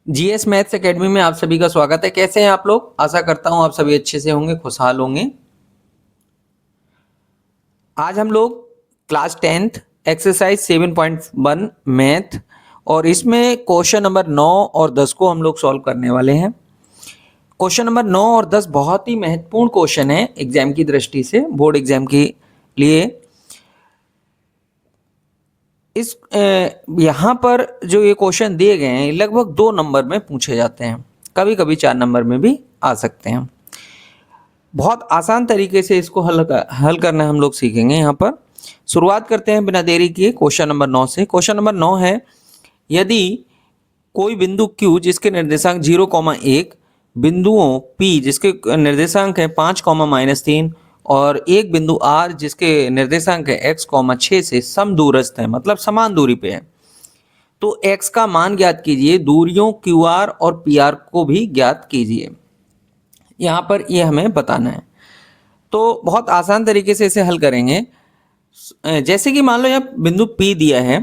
GS maths academy में आप सभी का स्वागत है। कैसे हैं आप लोग? आशा करता हूं आप सभी अच्छे से होंगे, खुशहाल होंगे। आज हम लोग क्लास 10th एक्सरसाइज 7.1 मैथ और इसमें क्वेश्चन नंबर 9 और 10 को हम लोग सॉल्व करने वाले हैं। क्वेश्चन नंबर 9 और 10 बहुत ही महत्वपूर्ण क्वेश्चन है एग्जाम की दृष्टि से, बोर्ड एग्जाम के लिए। इस यहाँ पर जो ये क्वेश्चन दिए गए हैं लगभग 2 नंबर में पूछे जाते हैं, कभी कभी 4 नंबर में भी आ सकते हैं। बहुत आसान तरीके से इसको हल करना हम लोग सीखेंगे। यहाँ पर शुरुआत करते हैं बिना देरी किए क्वेश्चन नंबर 9 से। क्वेश्चन नंबर 9 है, यदि कोई बिंदु Q जिसके निर्देशांक 0,1, बिंदुओं P जिसके निर्देशांक है 5, -3 और एक बिंदु R जिसके निर्देशांक है x, 6 से समदूरस्थ है, मतलब समान दूरी पे है, तो x का मान ज्ञात कीजिए। दूरियों QR और PR को भी ज्ञात कीजिए। यहाँ पर ये हमें बताना है। तो बहुत आसान तरीके से इसे हल करेंगे। जैसे कि मान लो यहाँ बिंदु P दिया है,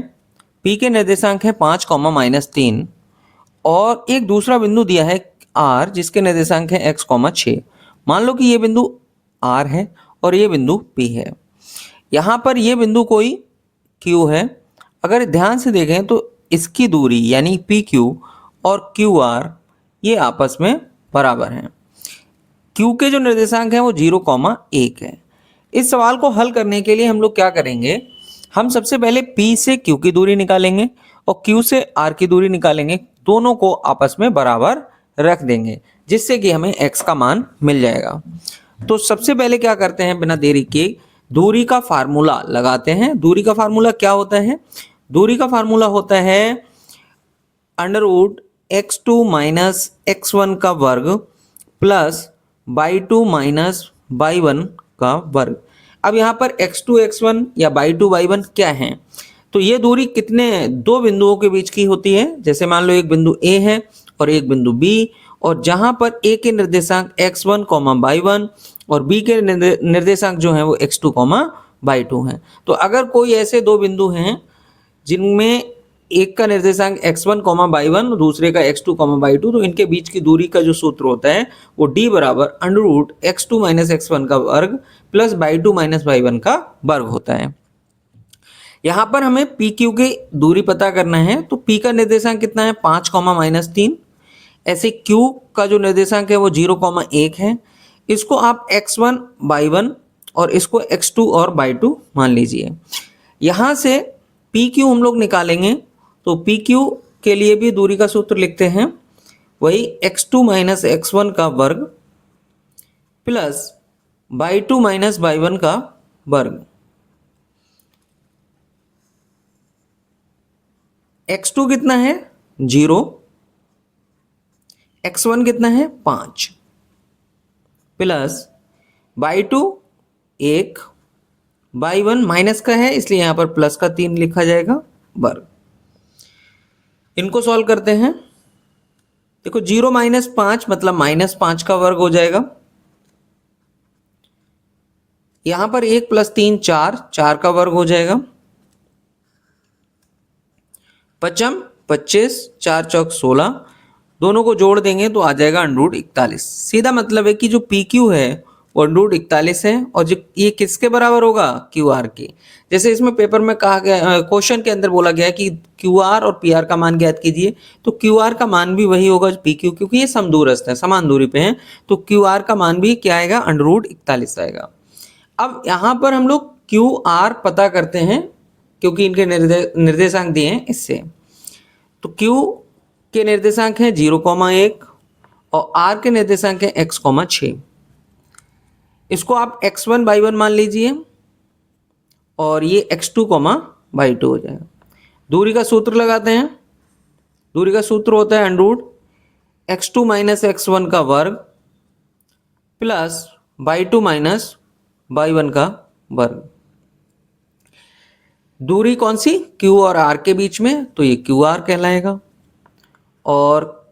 P के निर्देशांक है 5, और एक दूसरा बिंदु दिया है R जिसके निर्देशांक है x, 6। मान लो कि ये बिंदु R है और ये बिंदु P है। यहाँ पर ये बिंदु कोई Q है। अगर ध्यान से देखें तो इसकी दूरी यानी PQ और QR ये आपस में बराबर हैं। Q के जो निर्देशांक हैं वो 0,1 है। इस सवाल को हल करने के लिए हम लोग क्या करेंगे, हम सबसे पहले P से Q की दूरी निकालेंगे और Q से R की दूरी निकालेंगे। दोनों को आपस में बराबर रख देंगे जिससे कि हमें x का मान मिल जाएगा। तो सबसे पहले क्या करते हैं, बिना देरी के दूरी का फार्मूला लगाते हैं। दूरी का फार्मूला क्या होता है? दूरी का फार्मूला होता है √x2 - x1 का वर्ग प्लस y2 - y1 का वर्ग। अब यहाँ पर x2 x1 या y2 y1 क्या है? तो ये दूरी कितने दो बिंदुओं के बीच की होती है। जैसे मान लो एक बिंदु A है और एक बिंदु B, और जहां पर A के निर्देशांक x1, y1 और B के निर्देशांक जो है वो x2, y2 हैं। तो अगर कोई ऐसे दो बिंदु हैं जिनमें एक का निर्देशांक x1, y1 और दूसरे का x2, y2, तो इनके बीच की दूरी का जो सूत्र होता है वो d बराबर √x2 - x1 का वर्ग प्लस y2 - y1 का वर्ग होता है। यहाँ पर हमें PQ की दूरी पता करना है। तो P का निर्देशांक कितना है? 5, -3। ऐसे Q का जो निर्देशांक है वो 0,1 है। इसको आप x1, y1 और इसको x2 और y2 मान लीजिए। यहाँ से PQ हम लोग निकालेंगे तो PQ के लिए भी दूरी का सूत्र लिखते हैं, वही x2 - x1 का वर्ग प्लस y2 - y1 का वर्ग। x2 कितना है? 0। x1 कितना है? 5 प्लस y2 1, y1 माइनस का है इसलिए यहाँ पर प्लस का 3 लिखा जाएगा, वर्ग। इनको सॉल्व करते हैं। देखो 0 - 5 मतलब -5 का वर्ग हो जाएगा। यहां पर 1 + 3 4, 4 का वर्ग हो जाएगा। 5 25, 4 चौक 16, दोनों को जोड़ देंगे तो आ जाएगा √41। सीधा मतलब है कि जो PQ है वो √41 है और जो ये किसके बराबर होगा? QR के। जैसे इसमें पेपर में कहा गया, क्वेश्चन के अंदर बोला गया है कि QR और PR का मान ज्ञात कीजिए, तो QR का मान भी वही होगा PQ, क्योंकि ये समदूरस्थ है, समान दूरी पे है, तो QR का मान भी क्या आएगा? √41 आएगा। अब यहाँ पर हम लोग QR पता करते हैं क्योंकि इनके निर्देशांक दिए हैं इससे। तो Q के निर्देशांक है 0,1 और R के निर्देशांक है x, 6। इसको आप x1, y1 मान लीजिए और ये x2, y2 हो जाएगा। दूरी का सूत्र लगाते हैं। दूरी का सूत्र होता है √x2 - x1 का वर्ग प्लस y2 - y1 का वर्ग। दूरी कौन सी? Q और R के बीच में, तो ये QR कहलाएगा। और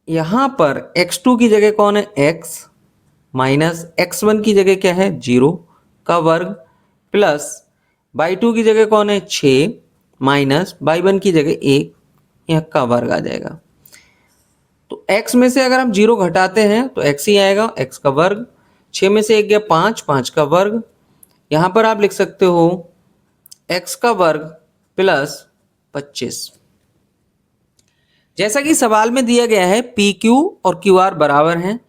यहां पर x2 की जगह कौन है? x माइनस x1 की जगह क्या है? 0 का वर्ग प्लस y2 की जगह कौन है? 6 माइनस y1 की जगह 1, यहाँ का वर्ग आ जाएगा। तो x में से अगर हम 0 घटाते हैं तो x ही आएगा, x का वर्ग। 6 में से 1 गया 5, 5 का वर्ग। यहां पर आप लिख सकते हो x का वर्ग प्लस 25। जैसा कि सवाल में दिया गया है पी क्यू और क्यू आर बराबर हैं,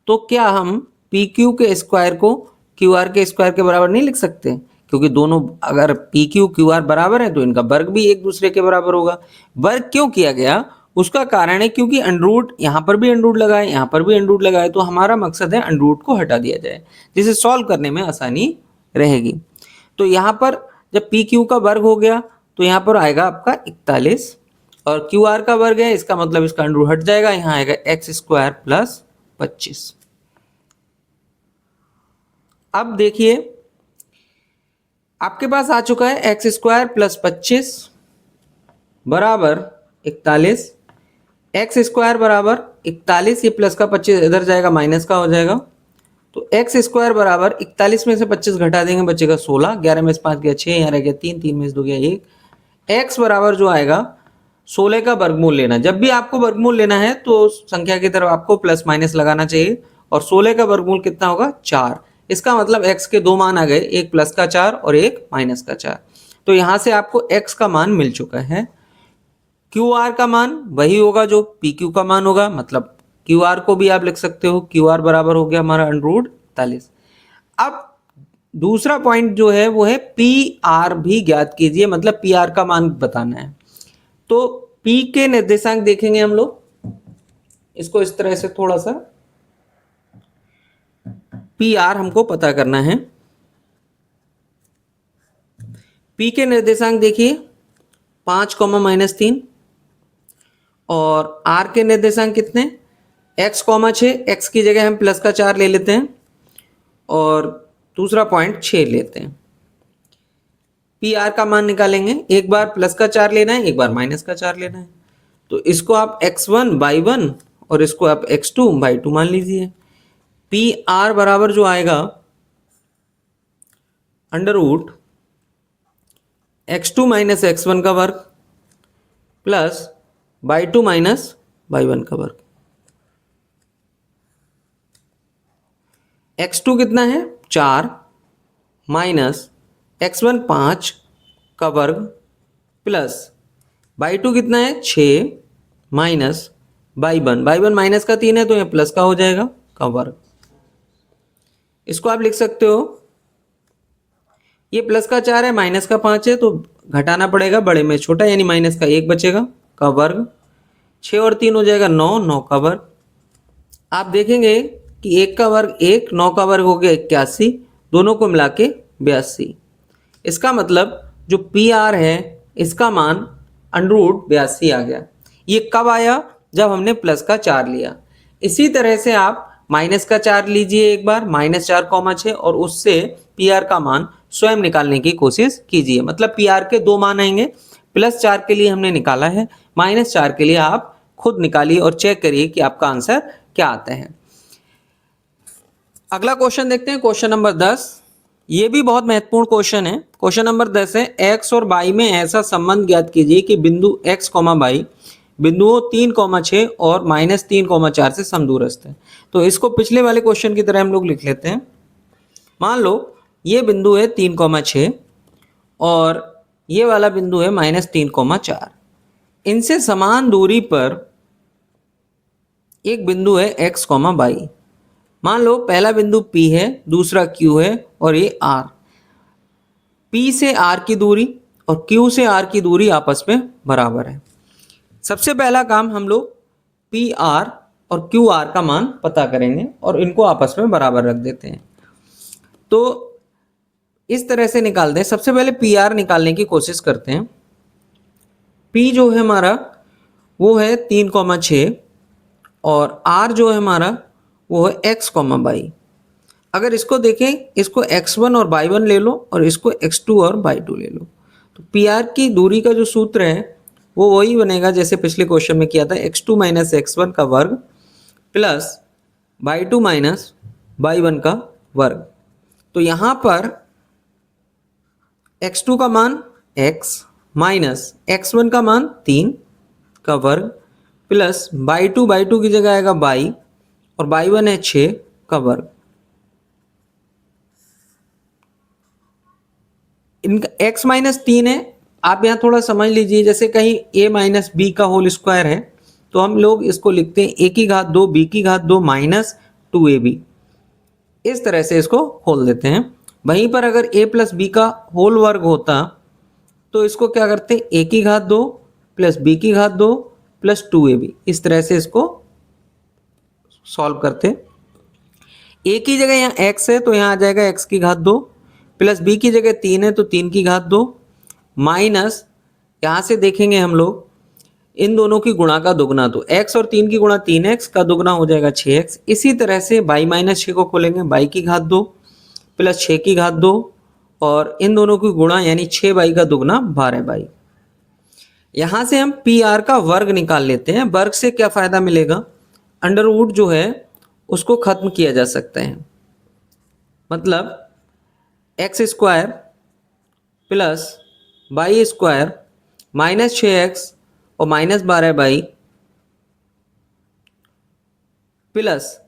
तो क्या हम पी क्यू के स्क्वायर को क्यू आर के स्क्वायर के बराबर नहीं लिख सकते? क्योंकि दोनों अगर पी क्यू क्यू आर बराबर है तो इनका वर्ग भी एक दूसरे के बराबर होगा। वर्ग क्यों किया गया उसका कारण है क्योंकि अंडरूट यहाँ पर भी अंडरूट लगा है, यहाँ पर भी अंडरूट लगा है, तो हमारा मकसद है अंडरूट को हटा दिया जाए जिसे सॉल्व करने में आसानी रहेगी। तो यहाँ पर जब पी क्यू का वर्ग हो गया तो यहाँ पर आएगा आपका 41 और क्यू आर का वर्ग है, इसका मतलब इसका अंडरूट हट जाएगा, यहाँ आएगा एक्स स्क्वायर प्लस 25। अब देखिए आपके पास आ चुका है एक्स स्क्वायर प्लस 25 बराबर 41। एक्स स्क्वायर बराबर 41, ये प्लस का 25 इधर जाएगा माइनस का हो जाएगा, तो एक्स स्क्वायर बराबर 41 में से 25 घटा देंगे बचेगा 16। 11 में से 5 गया 6, यहाँ रह गया 3, 3 में से 2 गया 1। एक्स बराबर जो आएगा 16 का वर्गमूल लेना। जब भी आपको वर्गमूल लेना है तो संख्या की तरफ आपको प्लस माइनस लगाना चाहिए, और 16 का वर्गमूल कितना होगा 4। इसका मतलब x के दो मान आ गए, एक प्लस का 4 और एक माइनस का 4। तो यहां से आपको x का मान मिल चुका है। क्यू आर का मान वही होगा जो पी क्यू का मान होगा, मतलब क्यू आर को भी आप लिख सकते हो, क्यू आर बराबर हो गया हमारा अंडरूट 41। अब दूसरा पॉइंट जो है वो है पी आर भी ज्ञात कीजिए, मतलब पी आर का मान बताना है। तो पी के निर्देशांक देखेंगे हम लोग, इसको इस तरह से थोड़ा सा पी आर हमको पता करना है। पी के निर्देशांक देखिए 5, -3, और आर के निर्देशांक कितने x, 6। x की जगह हम प्लस का 4 ले लेते हैं और दूसरा पॉइंट 6 लेते हैं। पी आर का मान निकालेंगे, एक बार प्लस का 4 लेना है, एक बार माइनस का 4 लेना है। तो इसको आप x1/1 और इसको आप x2/2 मान लीजिए। पी आर बराबर जो आएगा अंडररूट x2 - x1 का वर्ग प्लस (/2 - (/1) का वर्ग। x2 कितना है 4 माइनस x1 5 का वर्ग प्लस (/2) कितना है 6 माइनस (/1) माइनस का 3 है तो यह प्लस का हो जाएगा का वर्ग। इसको आप लिख सकते हो, ये प्लस का 4 है माइनस का 5 है तो घटाना पड़ेगा, बड़े में छोटा यानी माइनस का 1 बचेगा का वर्ग। 6 और 3 हो जाएगा 9, 9 का वर्ग। आप देखेंगे कि 1 का वर्ग 1, 9 का वर्ग हो गया 81, दोनों को मिला के 82। इसका मतलब जो पी आर है इसका मान अंडरूट 82 आ गया। ये कब आया? जब हमने प्लस का 4 लिया। इसी तरह से आप माइनस का 4 लीजिए एक बार, -4, और उससे पी आर का मान स्वयं निकालने की कोशिश कीजिए। मतलब पी आर के दो मान आएंगे, +4 के लिए हमने निकाला है, -4 के लिए आप खुद निकालिए और चेक करिए कि आपका आंसर क्या आता है। अगला क्वेश्चन देखते हैं, क्वेश्चन नंबर 10। ये भी बहुत महत्वपूर्ण क्वेश्चन है। क्वेश्चन नंबर 10 है, x और y में ऐसा संबंध ज्ञात कीजिए कि बिंदु x, y बिंदुओं 3, 6 और -3, 4 से समदूरस्थ है। तो इसको पिछले वाले क्वेश्चन की तरह हम लोग लिख लेते हैं। मान लो ये बिंदु है 3, 6 और ये वाला बिंदु है -3, 4। इनसे समान दूरी पर एक बिंदु है x, y। मान लो पहला बिंदु P है, दूसरा Q है और ये R। P से R की दूरी और Q से R की दूरी आपस में बराबर है। सबसे पहला काम हम लोग PR और QR का मान पता करेंगे और इनको आपस में बराबर रख देते हैं। तो इस तरह से निकालते हैं। सबसे पहले PR निकालने की कोशिश करते हैं। P जो है हमारा वो है 3, 6 और R जो है हमारा वो है x, y। अगर इसको देखें, इसको x1 और y1 ले लो और इसको x2 और y2 ले लो, तो PR की दूरी का जो सूत्र है वो वही बनेगा जैसे पिछले क्वेश्चन में किया था, x2 - x1 का वर्ग प्लस y2 - y1 का वर्ग। तो यहाँ पर x2 का मान x माइनस x1 का मान 3 का वर्ग प्लस बाई टू की जगह आएगा बाई, और बाई वन है 6 का वर्ग। इनका x माइनस 3 है। आप यहाँ थोड़ा समझ लीजिए, जैसे कहीं a माइनस बी का होल स्क्वायर है तो हम लोग इसको लिखते हैं a की घात 2 b की घात 2 माइनस 2ab। इस तरह से इसको खोल देते हैं। वहीं पर अगर a प्लस बी का होल वर्ग होता तो इसको क्या करते, a की घात 2 प्लस b की घात 2 प्लस 2ab, इस तरह से इसको सॉल्व करते। a की जगह यहाँ x है तो यहाँ आ जाएगा x की घात 2, प्लस b की जगह 3 है तो 3 की घात 2, माइनस यहाँ से देखेंगे हम लोग इन दोनों की गुणा का दुगना, तो x और 3 की गुणा 3x का दुगना हो जाएगा 6x। इसी तरह से बाई माइनस 6 को खोलेंगे, बाई की घात 2 प्लस 6 की घात 2, और इन दोनों की गुणा यानी 6 बाई का दुगना 12 बाई। यहाँ से हम पी आर का वर्ग निकाल लेते हैं। वर्ग से क्या फ़ायदा मिलेगा, अंडर रूट जो है उसको खत्म किया जा सकता है, मतलब x square plus by square minus 6x और माइनस 12 बाई प्लस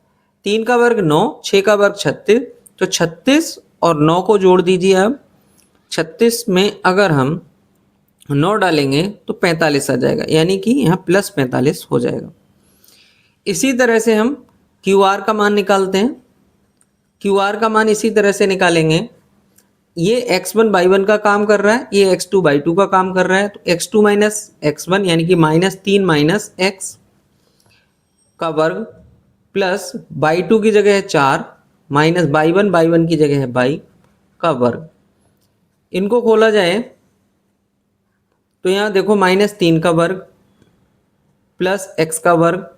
3 का वर्ग 9, 6 का वर्ग 36, तो 36 और 9 को जोड़ दीजिए। अब 36 में अगर हम 9 डालेंगे तो 45 आ जाएगा, यानी कि यहाँ प्लस 45 हो जाएगा। इसी तरह से हम क्यू आर का मान निकालते हैं। क्यू आर का मान इसी तरह से निकालेंगे, ये x1 बाई वन का काम कर रहा है, ये x2 बाई टू का काम कर रहा है, तो x2 माइनस x1 यानी कि माइनस 3 माइनस x का वर्ग प्लस बाई टू की जगह है 4 माइनस बाई वन की जगह है बाई का वर्ग। इनको खोला जाए तो यहाँ देखो माइनस 3 का वर्ग प्लस x का वर्ग,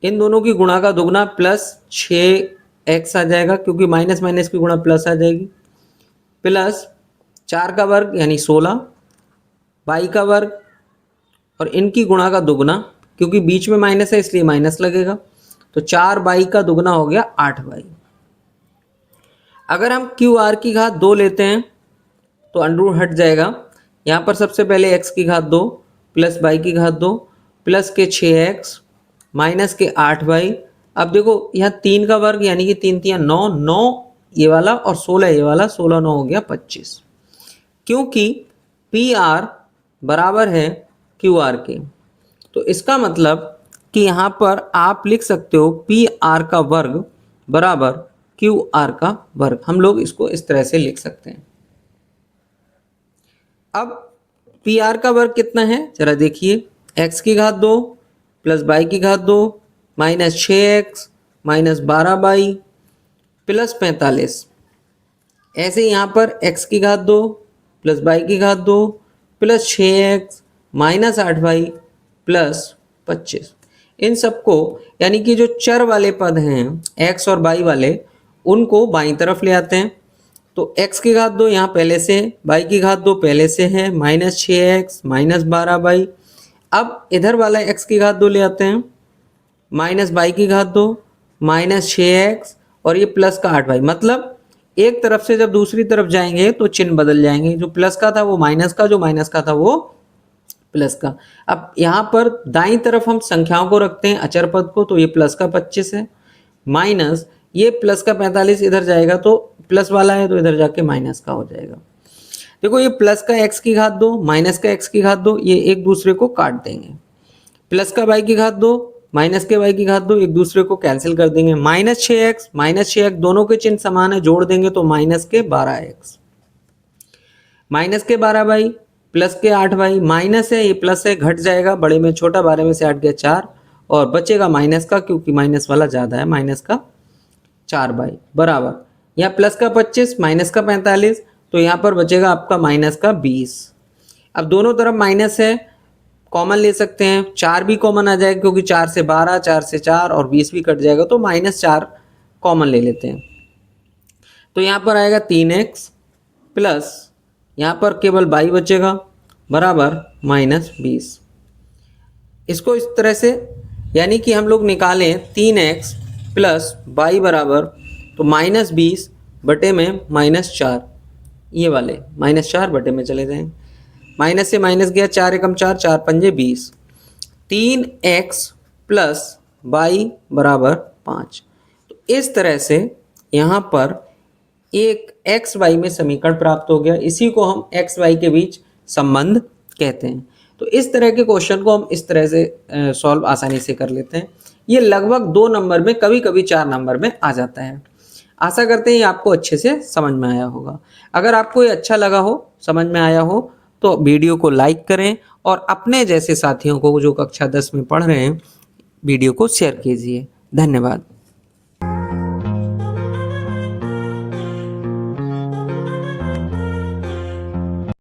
इन दोनों की गुणा का दुगना प्लस 6x आ जाएगा, क्योंकि माइनस माइनस की गुणा प्लस आ जाएगी, प्लस 4 का वर्ग यानी 16 बाई का वर्ग, और इनकी गुणा का दुगना, क्योंकि बीच में माइनस है इसलिए माइनस लगेगा, तो 4 बाई का दुगना हो गया 8 बाई। अगर हम क्यू आर की घात 2 लेते हैं तो अंडर हट जाएगा। यहाँ पर सबसे पहले x की घात 2 प्लस बाई की घात 2 प्लस के 6x माइनस के 8 बाई। अब देखो यहाँ 3 का वर्ग यानी कि 3 3 9, 9 ये वाला और 16 ये वाला, 16 9 हो गया 25, क्योंकि पी आर बराबर है क्यू आर के। तो इसका मतलब कि यहाँ पर आप लिख सकते हो पी आर का वर्ग बराबर क्यू आर का वर्ग। हम लोग इसको इस तरह से लिख सकते हैं। अब पी आर का वर्ग कितना है जरा देखिए, x की घात 2 प्लस बाई की घात 2 minus 6x minus 12 by plus 45। ऐसे यहाँ पर x की घात 2 प्लस बाई की घात 2 plus 6x minus 8 by plus 25। इन सबको यानी कि जो चर वाले पद हैं x और बाई वाले, उनको बाईं तरफ ले आते हैं। तो x की घात 2 यहाँ पहले से है, बाई की घात 2 पहले से है, माइनस 6x माइनस 12 बाई। अब इधर वाला x की घात 2 ले आते हैं, माइनस बाई की घात 2 माइनस 6x और ये प्लस का 8 बाई। मतलब एक तरफ से जब दूसरी तरफ जाएंगे तो चिन्ह बदल जाएंगे, जो प्लस का था वो माइनस का, जो माइनस का था वो प्लस का। अब यहाँ पर दाईं तरफ हम संख्याओं को रखते हैं, अचर पद को, तो ये प्लस का 25 है, माइनस ये प्लस का 45 इधर जाएगा तो प्लस वाला है तो इधर जाके माइनस का हो जाएगा। देखो ये प्लस का x की घात 2 माइनस का x की घात 2 ये एक दूसरे को काट देंगे, प्लस का y की घात 2 माइनस के y की घात 2 एक दूसरे को कैंसिल कर देंगे, माइनस 6x दोनों के चिन्ह समान है, जोड़ देंगे तो माइनस के 12x माइनस के 12 बाई प्लस के 8 बाई। माइनस है ये प्लस है, घट जाएगा, बड़े में छोटा, 12 में से 8 गया 4 और बचेगा माइनस का, क्योंकि माइनस वाला ज़्यादा है, माइनस का 4 बाई बराबर यहाँ प्लस का 25 माइनस का 45, तो यहाँ पर बचेगा आपका माइनस का 20। अब दोनों तरफ माइनस है, कॉमन ले सकते हैं, 4 भी कॉमन आ जाएगा क्योंकि 4 से 12, 4 से 4 और 20 भी कट जाएगा, तो -4 कॉमन ले लेते हैं। तो यहाँ पर आएगा 3x प्लस यहाँ पर केवल बाई बचेगा बराबर -20। इसको इस तरह से यानी कि हम लोग निकालें 3x प्लस बाई बराबर तो -20 बटे में -4, ये वाले -4 बटे में चले जाएँ, माइनस से माइनस गया, 4 एकम 4, 4 पंजे 20। 3x प्लस वाई बराबर 5। तो इस तरह से यहाँ पर एक एक्स वाई में समीकरण प्राप्त हो गया। इसी को हम एक्स वाई के बीच संबंध कहते हैं। तो इस तरह के क्वेश्चन को हम इस तरह से सॉल्व आसानी से कर लेते हैं। ये लगभग 2 नंबर में, कभी कभी 4 नंबर में आ जाता है। आशा करते हैं ये आपको अच्छे से समझ में आया होगा। अगर आपको ये अच्छा लगा हो, समझ में आया हो, तो वीडियो को लाइक करें और अपने जैसे साथियों को जो कक्षा 10 में पढ़ रहे हैं वीडियो को शेयर कीजिए। धन्यवाद।